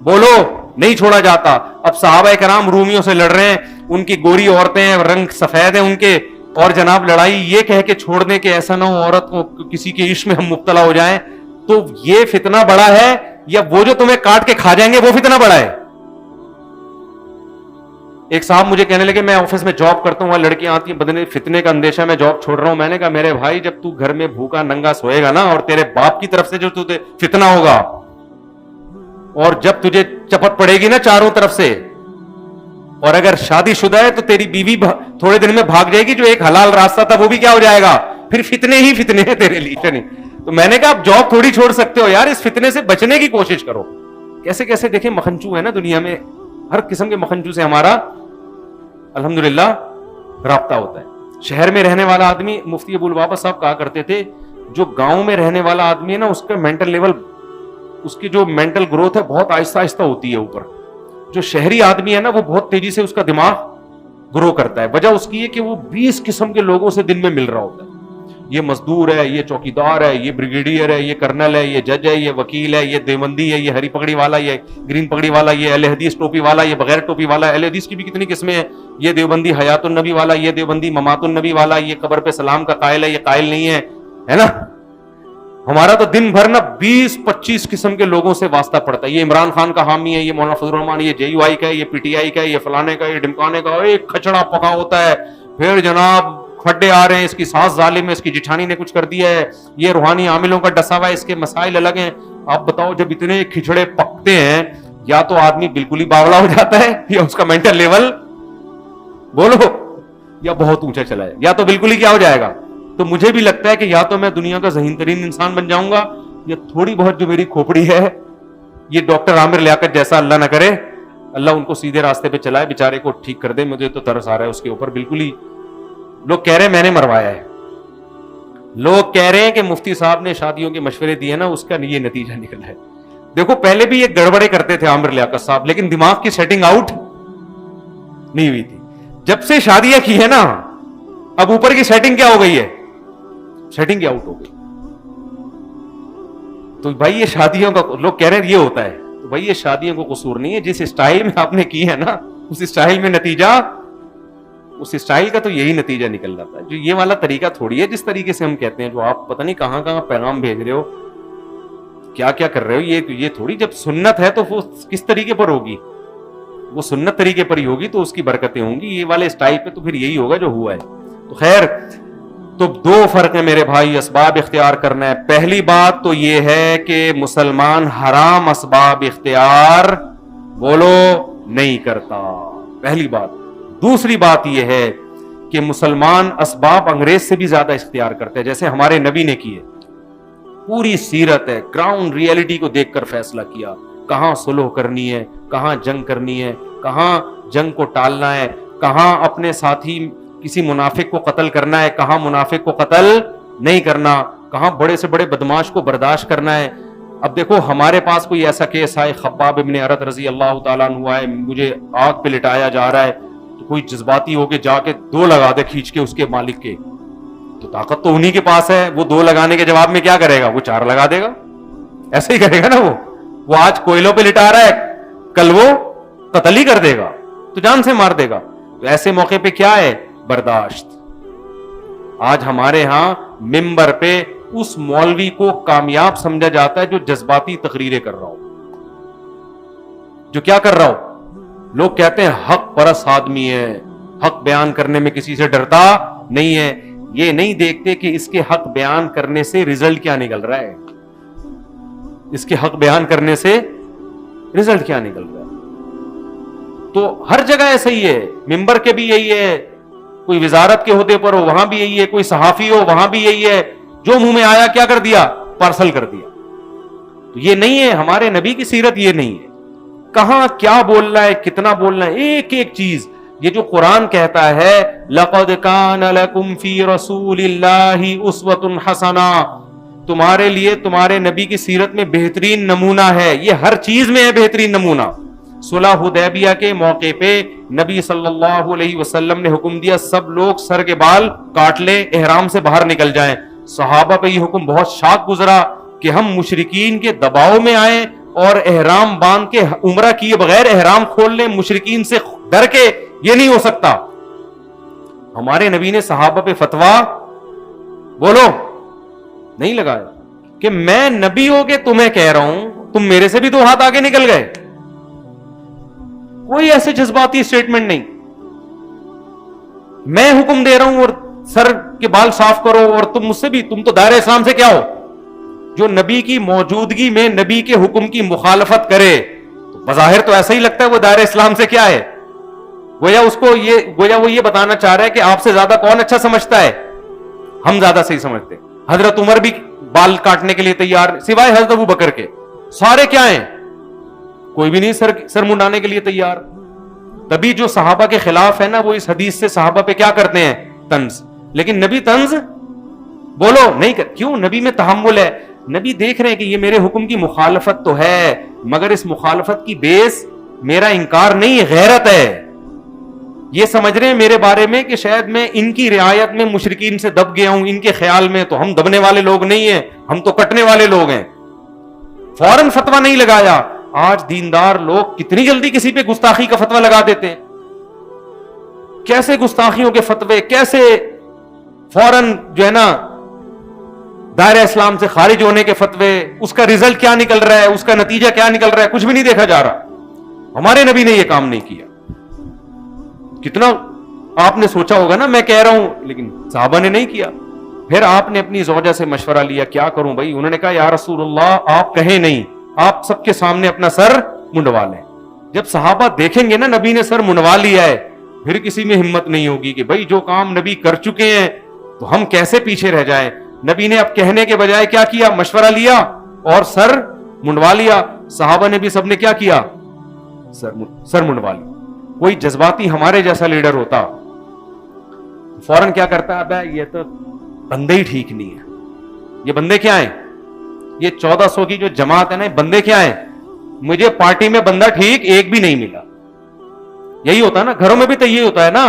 بولو نہیں چھوڑا جاتا. اب صحابہ کرام رومیوں سے لڑ رہے ہیں, ان کی گوری عورتیں ہیں, رنگ سفید ہیں ان کے, اور جناب لڑائی یہ کہہ کے چھوڑ دیں کہ ایسا نہ ہو عورت کو کسی کے عشق میں ہم مبتلا ہو جائیں. تو یہ فتنہ بڑا ہے یا وہ جو تمہیں کاٹ کے کھا جائیں گے وہ فتنہ بڑا ہے؟ ایک صاحب مجھے کہنے لگے میں آفس میں جاب کرتا ہوں, وہاں لڑکیاں آتی ہیں, بدنے فتنے کا اندیشہ, میں جاب چھوڑ رہا ہوں. میں نے کہا میرے بھائی جب تو گھر میں بھوکا ننگا سوئے گا نا, اور تیرے باپ کی طرف سے جو تجھے فتنہ ہوگا, اور جب تجھے چپت پڑے گی نا چاروں طرف سے, اور اگر شادی شدہ ہے تو تیری بیوی تھوڑے دن میں بھاگ جائے گی, جو ایک حلال راستہ تھا وہ بھی کیا ہو جائے گا, پھر فتنے ہی فتنے ہیں تیرے لیے. تو میں نے کہا آپ جاب تھوڑی چھوڑ سکتے ہو یار, اس فتنے سے بچنے کی کوشش کرو. کیسے کیسے دیکھیں مکھنچو ہے نا دنیا میں, ہر قسم کے مکھنچو سے ہمارا الحمدللہ رابطہ ہوتا ہے. شہر میں رہنے والا آدمی, مفتی ابو البابا صاحب کہا کرتے تھے, جو گاؤں میں رہنے والا آدمی ہے نا اس کا مینٹل لیول, اس کی جو مینٹل گروتھ ہے بہت آہستہ آہستہ ہوتی ہے اوپر. جو شہری آدمی ہے نا وہ بہت تیزی سے اس کا دماغ گرو کرتا ہے. وجہ اس کی ہے کہ وہ 20 قسم کے لوگوں سے دن میں مل رہا ہوتا ہے. یہ مزدور ہے, یہ چوکیدار ہے, یہ بریگیڈیئر ہے, یہ کرنل ہے, یہ جج ہے, یہ وکیل ہے, یہ دیوبندی ہے, یہ ہری پگڑی والا, یہ گرین پگڑی والا, یہ اہل حدیث ٹوپی والا, یہ بغیر ٹوپی والا. اہل حدیث کی بھی کتنی قسمیں ہیں, یہ دیوبندی حیات النبی والا, یہ دیوبندی ممات النبی والا, یہ قبر پہ سلام کا قائل ہے, یہ قائل نہیں ہے, ہے نا. ہمارا تو دن بھر نا 20-25 قسم کے لوگوں سے واسطہ پڑتا ہے. یہ عمران خان کا حامی ہے, یہ مولانا فضل الرحمان, یہ JUI کا ہے, یہ PTI کا ہے, یہ فلانے کا, یہ ڈمکانے کا, ایک کھچڑا پکا ہوتا ہے. پھر جناب کھڈے آ رہے ہیں, اس کی ساس ظالم ہے, اس کی جٹھانی نے کچھ کر دیا ہے, یہ روحانی عاملوں کا ڈسا ہوا ہے, اس کے مسائل الگ ہیں. آپ بتاؤ, جب اتنے کھچڑے پکتے ہیں, یا تو آدمی بالکل ہی باولا ہو جاتا ہے, یا اس کا مینٹل لیول بولو یا بہت اونچا چلا ہے, یا تو بالکل ہی کیا ہو جائے گا. تو مجھے بھی لگتا ہے کہ یا تو میں دنیا کا ذہین ترین انسان بن جاؤں گا, یا تھوڑی بہت جو میری کھوپڑی ہے, یہ ڈاکٹر عامر لیاقت جیسا اللہ نہ کرے, اللہ ان کو سیدھے راستے پہ چلائے, بیچارے کو ٹھیک کر دے. مجھے تو ترس آ رہا ہے اس کے اوپر. بالکل ہی لوگ کہہ رہے ہیں میں نے مروایا ہے, لوگ کہہ رہے ہیں کہ مفتی صاحب نے شادیوں کے مشورے دیے نا, اس کا یہ نتیجہ نکلا ہے. دیکھو پہلے بھی یہ گڑبڑے کرتے تھے عامر لیاقت صاحب, لیکن دماغ کی سیٹنگ آؤٹ نہیں ہوئی تھی. جب سے شادیاں کی ہے نا, اب اوپر کی سیٹنگ کیا ہو گئی ہے, سیٹنگ کیا آؤٹ ہو گئی. تو بھائی یہ شادیوں کا, لوگ کہہ رہے ہیں یہ ہوتا ہے, تو بھائی یہ شادیوں کو قصور نہیں ہے, جس اسٹائل میں آپ نے کی ہے نا, اس اسٹائل میں نتیجہ, اس اسٹائل کا تو یہی نتیجہ نکل جاتا ہے. جو یہ والا طریقہ تھوڑی ہے جس طریقے سے ہم کہتے ہیں, جو آپ پتہ نہیں کہاں کہاں پیغام بھیج رہے ہو, کیا کیا کر رہے ہو, یہ تھوڑی. جب سنت ہے تو وہ کس طریقے پر ہوگی, وہ سنت طریقے پر ہی ہوگی, تو اس کی برکتیں ہوں گی. یہ والے اسٹائل پہ تو پھر یہی ہوگا جو ہوا ہے. تو خیر, تو دو فرق ہیں میرے بھائی اسباب اختیار کرنا ہے. پہلی بات تو یہ ہے کہ مسلمان حرام اسباب اختیار بولو نہیں کرتا, پہلی بات. دوسری بات یہ ہے کہ مسلمان اسباب انگریز سے بھی زیادہ اختیار کرتے ہیں, جیسے ہمارے نبی نے کیے. پوری سیرت ہے, گراؤنڈ ریئلٹی کو دیکھ کر فیصلہ کیا, کہاں صلح کرنی ہے, کہاں جنگ کرنی ہے, کہاں جنگ کو ٹالنا ہے, کہاں اپنے ساتھی کسی منافق کو قتل کرنا ہے, کہاں منافق کو قتل نہیں کرنا, کہاں بڑے سے بڑے بدماش کو برداشت کرنا ہے. اب دیکھو ہمارے پاس کوئی ایسا کیس آئے, خباب ابن ارت رضی اللہ تعالیٰ عنہ آئے, مجھے آگ پہ لٹایا جا رہا ہے, تو کوئی جذباتی ہو کے جا کے 2 لگا دے کھینچ کے اس کے مالک کے, تو طاقت تو انہی کے پاس ہے. وہ 2 لگانے کے جواب میں کیا کرے گا, وہ 4 لگا دے گا. ایسے ہی کرے گا نا. وہ آج کوئلوں پہ لٹا رہا ہے, کل وہ قتل ہی کر دے گا, تو جان سے مار دے گا. تو ایسے موقع پہ کیا ہے, برداشت. آج ہمارے ہاں ممبر پہ اس مولوی کو کامیاب سمجھا جاتا ہے جو جذباتی تقریریں کر رہا ہو, جو کیا کر رہا ہو. لوگ کہتے ہیں حق پرست آدمی ہے, حق بیان کرنے میں کسی سے ڈرتا نہیں ہے. یہ نہیں دیکھتے کہ اس کے حق بیان کرنے سے رزلٹ کیا نکل رہا ہے, اس کے حق بیان کرنے سے رزلٹ کیا نکل رہا ہے. تو ہر جگہ ایسا ہی ہے, ممبر کے بھی یہی ہے, کوئی وزارت کے عہدے پر ہو وہاں بھی یہی ہے, کوئی صحافی ہو وہاں بھی یہی ہے, جو منہ میں آیا کیا کر دیا, پارسل کر دیا. تو یہ نہیں ہے, ہمارے نبی کی سیرت یہ نہیں ہے. کہاں کیا بولنا ہے, کتنا بولنا ہے, ایک ایک چیز. یہ جو قرآن کہتا ہے لَقَدْ كَانَ لَكُمْ فِي رَسُولِ اللَّهِ أُسْوَةٌ حَسَنَةٌ, تمہارے لیے تمہارے نبی کی سیرت میں بہترین نمونہ ہے. یہ ہر چیز میں ہے بہترین نمونہ. صلح حدیبیہ کے موقع پہ نبی صلی اللہ علیہ وسلم نے حکم دیا سب لوگ سر کے بال کاٹ لیں, احرام سے باہر نکل جائیں. صحابہ پہ یہ حکم بہت شاق گزرا کہ ہم مشرکین کے دباؤ میں آئیں اور احرام باندھ کے عمرہ کیے بغیر احرام کھول لیں, مشرکین سے ڈر کے, یہ نہیں ہو سکتا. ہمارے نبی نے صحابہ پہ فتویٰ بولو نہیں لگایا کہ میں نبی ہو کے تمہیں کہہ رہا ہوں, تم میرے سے بھی 2 ہاتھ آگے نکل گئے. کوئی ایسے جذباتی اسٹیٹمنٹ نہیں. میں حکم دے رہا ہوں اور سر کے بال صاف کرو, اور تم مجھ سے بھی, تم تو دائرہ اسلام سے کیا ہو. جو نبی کی موجودگی میں نبی کے حکم کی مخالفت کرے, تو بظاہر تو ایسا ہی لگتا ہے وہ دائرہ اسلام سے کیا ہے. گویا وہ یہ بتانا چاہ رہا ہے کہ آپ سے زیادہ کون اچھا سمجھتا ہے, ہم زیادہ صحیح سمجھتے. حضرت عمر بھی بال کاٹنے کے لیے تیار, سوائے حضرت ابو بکر کے. سارے کیا ہیں, کوئی بھی نہیں سر منڈانے کے لیے تیار. تبھی جو صحابہ کے خلاف ہے نا, وہ اس حدیث سے صحابہ پہ کیا کرتے ہیں, طنز. لیکن نبی طنز بولو نہیں کر. کیوں, نبی میں تحمل ہے. نبی دیکھ رہے ہیں کہ یہ میرے حکم کی مخالفت تو ہے, مگر اس مخالفت کی بیس میرا انکار نہیں, غیرت ہے. یہ سمجھ رہے ہیں میرے بارے میں کہ شاید میں ان کی رعایت میں مشرکین سے دب گیا ہوں, ان کے خیال میں تو ہم دبنے والے لوگ نہیں ہیں, ہم تو کٹنے والے لوگ ہیں. فوراً فتویٰ نہیں لگایا. آج دیندار لوگ کتنی جلدی کسی پہ گستاخی کا فتویٰ لگا دیتے ہیں. کیسے گستاخیوں کے فتوے, کیسے فوراً جو ہے نا دائرہ اسلام سے خارج ہونے کے فتوے، اس کا رزلٹ کیا نکل رہا ہے، اس کا نتیجہ کیا نکل رہا ہے، کچھ بھی نہیں دیکھا جا رہا. ہمارے نبی نے یہ کام نہیں کیا. کتنا آپ نے سوچا ہوگا نا میں کہہ رہا ہوں، لیکن صحابہ نے نہیں کیا. پھر آپ نے اپنی زوجہ سے مشورہ لیا کیا کروں بھائی. انہوں نے کہا یا رسول اللہ آپ کہیں نہیں، آپ سب کے سامنے اپنا سر منڈوا لیں. جب صحابہ دیکھیں گے نا نبی نے سر منڈوا لیا ہے، پھر کسی میں ہمت نہیں ہوگی کہ بھائی جو کام نبی کر چکے ہیں تو ہم کیسے پیچھے رہ جائیں. نبی نے اب کہنے کے بجائے کیا کیا، مشورہ لیا اور سر منڈوا لیا. صحابہ نے بھی سب نے کیا کیا، سر منڈوا لیا. کوئی جذباتی ہمارے جیسا لیڈر ہوتا فوراً کیا کرتا ہے، یہ تو بندے ہی ٹھیک نہیں ہے. یہ بندے کیا ہیں، یہ 1400 کی جو جماعت ہے نا، بندے کیا ہیں، مجھے پارٹی میں بندہ ٹھیک ایک بھی نہیں ملا. یہی ہوتا ہے نا، گھروں میں بھی تو یہی ہوتا ہے نا.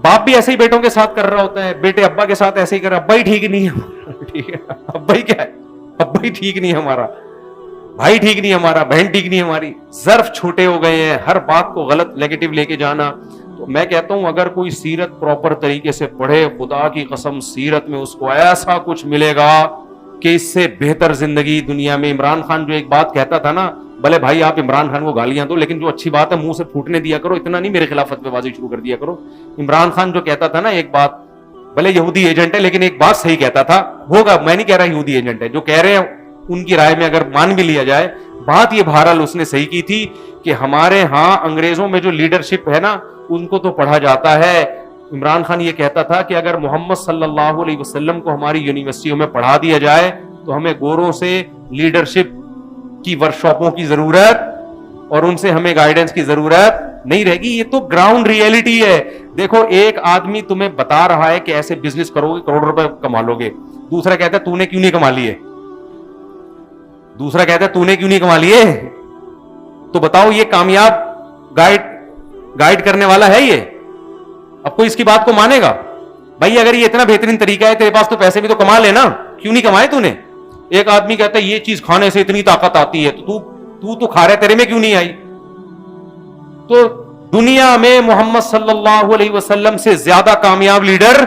باپ بھی ایسے ہی بیٹوں کے ساتھ کر رہا ہوتا ہے، بیٹے ابا کے ساتھ ایسے ہی کر رہا. ابا ہی ٹھیک نہیں ہے، ٹھیک ہے ابا ہی کیا ہے، ابا ہی ٹھیک نہیں ہے ہمارا، بھائی ٹھیک نہیں ہمارا، بہن ٹھیک نہیں ہماری. ظرف چھوٹے ہو گئے ہیں، ہر بات کو غلط نیگیٹو لے کے جانا. تو میں کہتا ہوں اگر کوئی سیرت پراپر طریقے سے پڑھے، خدا کی قسم سیرت میں اس کو ایسا کچھ ملے گا کہ اس سے بہتر زندگی دنیا میں. عمران خان جو ایک بات کہتا تھا نا، بھلے بھائی آپ عمران خان کو گالیاں دو لیکن جو اچھی بات ہے منہ سے پھوٹنے دیا کرو، اتنا نہیں میرے خلاف فتوی بازی شروع کر دیا کرو. عمران خان جو کہتا تھا نا ایک بات، بھلے یہودی ایجنٹ ہے لیکن ایک بات صحیح کہتا تھا. ہوگا، میں نہیں کہہ رہا یہودی ایجنٹ ہے، جو کہہ رہے ہیں ان کی رائے میں اگر مان بھی لیا جائے، بات یہ بہرحال اس نے صحیح کی تھی کہ ہمارے ہاں انگریزوں میں جو لیڈرشپ ہے نا ان کو تو پڑھا جاتا ہے. عمران خان یہ کہتا تھا کہ اگر محمد صلی اللہ علیہ وسلم کو ہماری یونیورسٹیوں میں پڑھا دیا جائے تو ہمیں گوروں سے لیڈرشپ کی ورکشاپوں کی ضرورت اور ان سے ہمیں گائیڈنس کی ضرورت نہیں رہے گی. یہ تو گراؤنڈ ریئلٹی ہے. دیکھو ایک آدمی تمہیں بتا رہا ہے کہ ایسے بزنس کرو گے کروڑ روپے کما لو گے، دوسرا کہتا ہے تو نے کیوں نہیں کما لیے، دوسرا کہتا ہے تو نے کیوں نہیں کما لیے. تو بتاؤ یہ کامیاب گائیڈ کرنے والا ہے یہ؟ اب کوئی اس کی بات کو مانے گا؟ بھائی اگر یہ اتنا بہترین طریقہ ہے تیرے پاس تو پیسے بھی تو کما لینا، کیوں نہیں کمائے تو نے؟ ایک آدمی کہتا ہے یہ چیز کھانے سے اتنی طاقت آتی ہے تو کھا رہے، تیرے میں کیوں نہیں آئی؟ تو دنیا میں محمد صلی اللہ علیہ وسلم سے زیادہ کامیاب لیڈر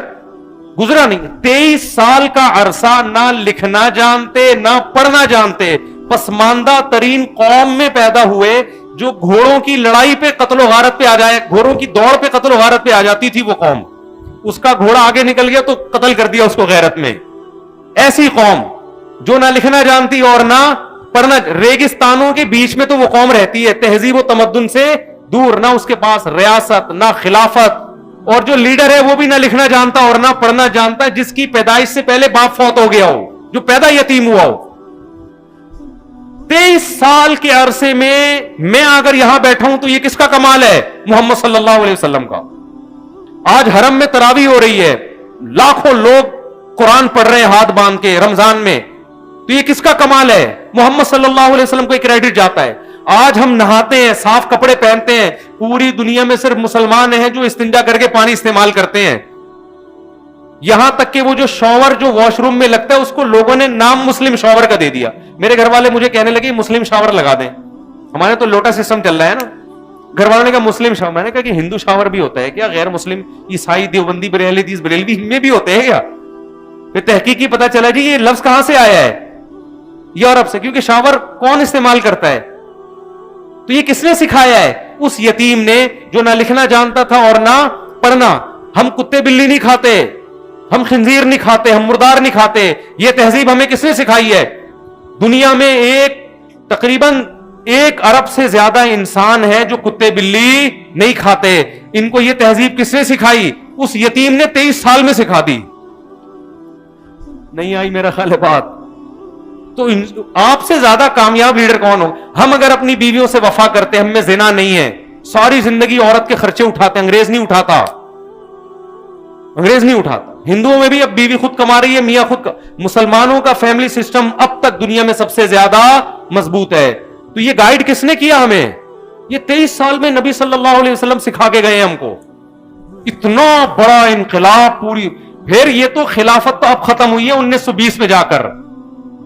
گزرا نہیں. 23 سال کا عرصہ نہ لکھنا جانتے نہ پڑھنا جانتے، پسماندہ ترین قوم میں پیدا ہوئے. جو گھوڑوں کی لڑائی پہ قتل و غارت پہ آ جائے، گھوڑوں کی دوڑ پہ قتل و غارت پہ آ جاتی تھی وہ قوم، اس کا گھوڑا آگے نکل گیا تو قتل کر دیا اس کو غیرت میں. ایسی قوم جو نہ لکھنا جانتی اور نہ پڑھنا، ریگستانوں کے بیچ میں تو وہ قوم رہتی ہے تہذیب و تمدن سے دور، نہ اس کے پاس ریاست نہ خلافت، اور جو لیڈر ہے وہ بھی نہ لکھنا جانتا اور نہ پڑھنا جانتا، جس کی پیدائش سے پہلے باپ فوت ہو گیا ہو، جو پیدا یتیم ہوا ہو. 23 سال کے عرصے میں اگر یہاں بیٹھا ہوں تو یہ کس کا کمال ہے؟ محمد صلی اللہ علیہ وسلم کا. آج حرم میں تراویح ہو رہی ہے، لاکھوں لوگ قرآن پڑھ رہے ہیں ہاتھ باندھ کے رمضان میں، تو یہ کس کا کمال ہے؟ محمد صلی اللہ علیہ وسلم کو ایک کریڈٹ جاتا ہے. آج ہم نہاتے ہیں، صاف کپڑے پہنتے ہیں، پوری دنیا میں صرف مسلمان ہیں جو استنجا کر کے پانی استعمال کرتے ہیں. یہاں تک کہ وہ جو شاور جو واش روم میں لگتا ہے اس کو لوگوں نے نام مسلم شاور کا دے دیا. میرے گھر والے مجھے کہنے لگے مسلم شاور لگا دیں، ہمارے تو لوٹا سسٹم چل رہا ہے نا. گھر والوں نے کہا مسلم شاور، میں نے کہا کہ ہندو شاور بھی ہوتا ہے کیا؟ غیر مسلم عیسائی دیوبندی بریلوی حدیث بریلوی میں بھی ہوتے ہیں کیا؟ پھر تحقیقی پتا چلا جی یہ لفظ کہاں سے آیا ہے؟ یورپ سے. کیونکہ شاور کون استعمال کرتا ہے؟ تو یہ کس نے سکھایا ہے؟ اس یتیم نے جو نہ لکھنا جانتا تھا اور نہ پڑھنا. ہم کتے بلی نہیں کھاتے، ہم خنزیر نہیں کھاتے، ہم مردار نہیں کھاتے. یہ تہذیب ہمیں کس نے سکھائی ہے؟ دنیا میں تقریباً 1 ارب سے زیادہ انسان ہیں جو کتے بلی نہیں کھاتے. ان کو یہ تہذیب کس نے سکھائی؟ اس یتیم نے 23 سال میں سکھا دی. نہیں آئی میرا خیال ہے بات. تو آپ سے زیادہ کامیاب لیڈر کون ہو؟ ہم اگر اپنی بیویوں سے وفا کرتے، ہم میں زنا نہیں ہے، ساری زندگی عورت کے خرچے اٹھاتے، انگریز نہیں اٹھاتا، انگریز نہیں اٹھاتا. ہندوؤں میں بھی اب بیوی خود کما رہی ہے، میاں خود مسلمانوں کا فیملی سسٹم اب تک دنیا میں سب سے زیادہ مضبوط ہے. تو یہ گائیڈ کس نے کیا ہمیں؟ یہ 23 سال میں نبی صلی اللہ علیہ وسلم سکھا کے گئے ہم کو. اتنا بڑا انقلاب پوری. پھر یہ تو خلافت تو اب ختم ہوئی ہے 1920 میں جا کر.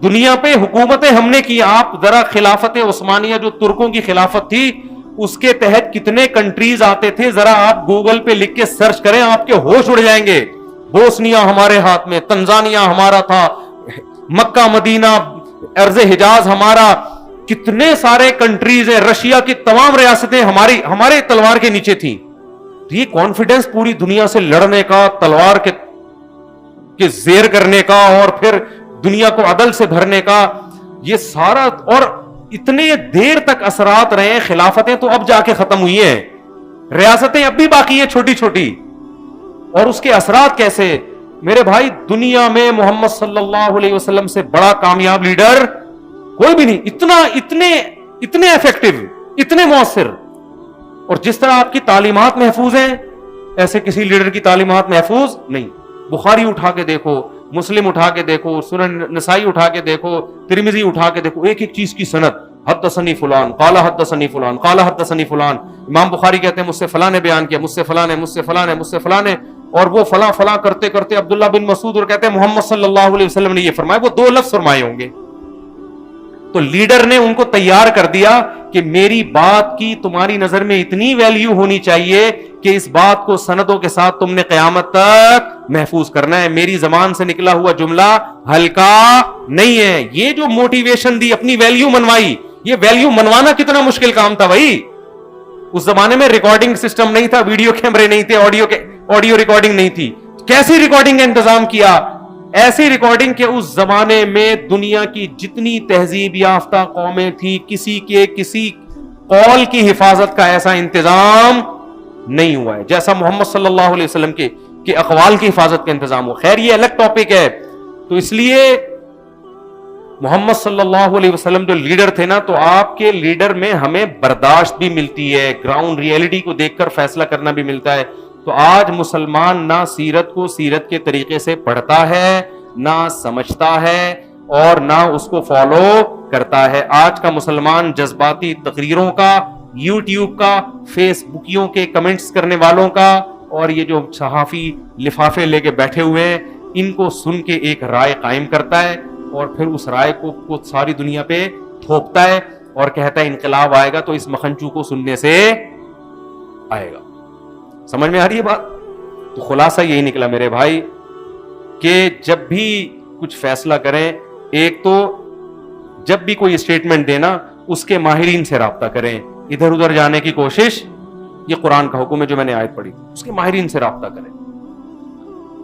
دنیا پہ حکومتیں ہم نے کی. آپ ذرا خلافت عثمانیہ جو ترکوں کی خلافت تھی اس کے تحت کتنے کنٹریز آتے تھے، ذرا آپ گوگل پہ لکھ کے سرچ کریں، آپ کے ہوش اڑ جائیں گے. بوسنیا ہمارے ہاتھ میں، تنزانیہ ہمارا تھا، مکہ مدینہ ارض حجاز ہمارا، کتنے سارے کنٹریز ہیں، رشیا کی تمام ریاستیں ہمارے تلوار کے نیچے تھیں. یہ کانفیڈنس پوری دنیا سے لڑنے کا، تلوار کے زیر کرنے کا، اور پھر دنیا کو عدل سے بھرنے کا، یہ سارا، اور اتنے دیر تک اثرات رہے ہیں. خلافتیں تو اب جا کے ختم ہوئی ہیں، ریاستیں اب بھی باقی ہیں چھوٹی چھوٹی، اور اس کے اثرات کیسے. میرے بھائی دنیا میں محمد صلی اللہ علیہ وسلم سے بڑا کامیاب لیڈر کوئی بھی نہیں، اتنے ایفیکٹو، اتنے مؤثر. اور جس طرح آپ کی تعلیمات محفوظ ہیں، ایسے کسی لیڈر کی تعلیمات محفوظ نہیں. بخاری اٹھا کے دیکھو، مسلم اٹھا کے دیکھو، سنن نسائی اٹھا کے دیکھو، ترمذی اٹھا کے دیکھو، ایک ایک چیز کی سند، حدثنی فلان قال حدثنی فلان قال حدثنی فلان. امام بخاری کہتے ہیں مجھ سے فلاں نے بیان کیا، مجھ سے فلاں نے، مجھ سے فلاں نے، مجھ سے فلاں نے، اور وہ فلاں فلاں کرتے کرتے عبداللہ بن مسعود، اور کہتے ہیں محمد صلی اللہ علیہ وسلم نے یہ فرمایا. وہ 2 لفظ فرمائے ہوں گے. تو لیڈر نے ان کو تیار کر دیا کہ میری بات کی تمہاری نظر میں اتنی ویلیو ہونی چاہیے کہ اس بات کو سندوں کے ساتھ تم نے قیامت تک محفوظ کرنا ہے. میری زبان سے نکلا ہوا جملہ ہلکا نہیں ہے. یہ جو موٹیویشن دی، اپنی ویلیو منوائی، یہ ویلیو منوانا کتنا مشکل کام تھا بھائی. اس زمانے میں ریکارڈنگ سسٹم نہیں تھا، ویڈیو کیمرے نہیں تھے، آڈیو ریکارڈنگ نہیں تھی. کیسی ریکارڈنگ کا انتظام کیا؟ ایسی ریکارڈنگ کہ اس زمانے میں دنیا کی جتنی تہذیب یافتہ قومیں تھی، کسی قول کی حفاظت کا ایسا انتظام نہیں ہوا ہے جیسا محمد صلی اللہ علیہ وسلم کے اقوال کی حفاظت کا انتظام ہو. خیر یہ الگ ٹاپک ہے. تو اس لیے محمد صلی اللہ علیہ وسلم جو لیڈر تھے نا، تو آپ کے لیڈر میں ہمیں برداشت بھی ملتی ہے، گراؤنڈ ریئلٹی کو دیکھ کر فیصلہ کرنا بھی ملتا ہے. تو آج مسلمان نہ سیرت کو سیرت کے طریقے سے پڑھتا ہے، نہ سمجھتا ہے، اور نہ اس کو فالو کرتا ہے. آج کا مسلمان جذباتی تقریروں کا، یوٹیوب کا، فیس بکیوں کے کمنٹس کرنے والوں کا، اور یہ جو صحافی لفافے لے کے بیٹھے ہوئے ہیں، ان کو سن کے ایک رائے قائم کرتا ہے، اور پھر اس رائے کو ساری دنیا پہ تھوپتا ہے، اور کہتا ہے انقلاب آئے گا تو اس مکھنچو کو سننے سے آئے گا. سمجھ میں آ رہی ہے بات؟ تو خلاصہ یہی نکلا میرے بھائی کہ جب بھی کچھ فیصلہ کریں، ایک تو جب بھی کوئی اسٹیٹمنٹ دینا، اس کے ماہرین سے رابطہ کریں. ادھر ادھر جانے کی کوشش، یہ قرآن کا حکم ہے جو میں نے آیت پڑھی، اس کے ماہرین سے رابطہ کریں.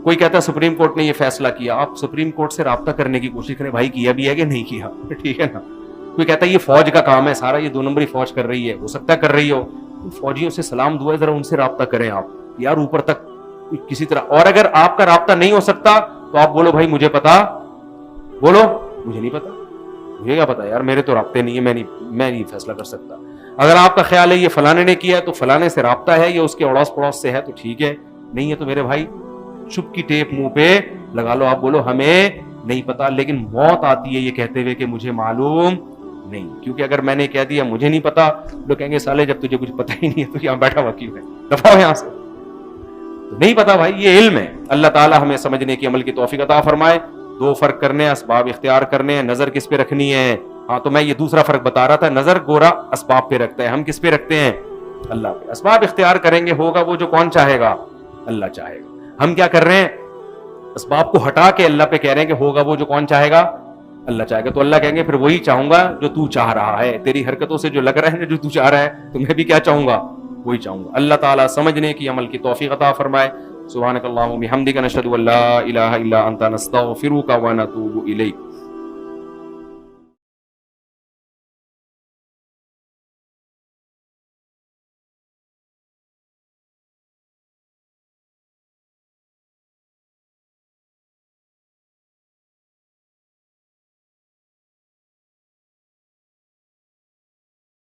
کوئی کہتا ہے سپریم کورٹ نے یہ فیصلہ کیا، آپ سپریم کورٹ سے رابطہ کرنے کی کوشش کریں، بھائی کیا بھی ہے کہ نہیں کیا، ٹھیک ہے نا. کوئی کہتا ہے یہ فوج کا کام ہے سارا، یہ 2 نمبری فوج کر رہی ہے، ہو سکتا ہے کر رہی ہو، فوجیوں سے سلام دعا ذرا ان سے رابطہ کریں آپ یار، اوپر تک کسی طرح. اور اگر آپ کا رابطہ نہیں ہو سکتا تو آپ بولو بھائی مجھے پتا، بولو مجھے نہیں پتا، مجھے کیا پتا یار، میرے تو رابطے نہیں ہے، میں نہیں فیصلہ کر سکتا. اگر آپ کا خیال ہے یہ فلانے نے کیا ہے تو فلانے سے رابطہ ہے، یا اس کے اڑوس پڑوس سے ہے تو ٹھیک ہے، نہیں ہے تو میرے بھائی چپ کی ٹیپ منہ پہ لگا لو. آپ بولو ہمیں نہیں پتا، لیکن موت آتی ہے یہ کہتے ہوئے کہ مجھے معلوم نہیں. کیونکہ اگر میں نے کہہ دیا مجھے نہیں پتا، لوگ کہیں گے سالے جب تجھے کچھ پتا ہی نہیں ہے تو یہاں بیٹھا ہوا کیوں ہے، دفعہ یہاں سے. نہیں پتا بھائی، یہ علم ہے. اللہ تعالی ہمیں سمجھنے کی، عمل کی توفیق عطا فرمائے. 2 فرق کرنے، اسباب اختیار کرنے ہیں. نظر کس پہ رکھنی ہے؟ ہاں تو میں یہ دوسرا فرق بتا رہا تھا. نظر گورا اسباب پہ رکھتا ہے، ہم کس پہ رکھتے ہیں؟ اللہ پہ. اسباب اختیار کریں گے، ہوگا وہ جو کون چاہے گا؟ اللہ چاہے گا. ہم کیا کر رہے ہیں؟ اسباب کو ہٹا کے اللہ پہ کہہ رہے ہیں کہ ہوگا وہ جو کون چاہے گا؟ اللہ چاہے گا. تو اللہ کہیں گے پھر وہی چاہوں گا جو تو چاہ رہا ہے. تیری حرکتوں سے جو لگ رہا ہے جو تو چاہ رہا ہے، تو میں بھی کیا چاہوں گا؟ وہی چاہوں گا. اللہ تعالیٰ سمجھنے کی، عمل کی توفیق عطا فرمائے. سبحانک اللہم و بحمدک، نشہد ان لا الہ الا انت، نستغفرک و نتوب الیک.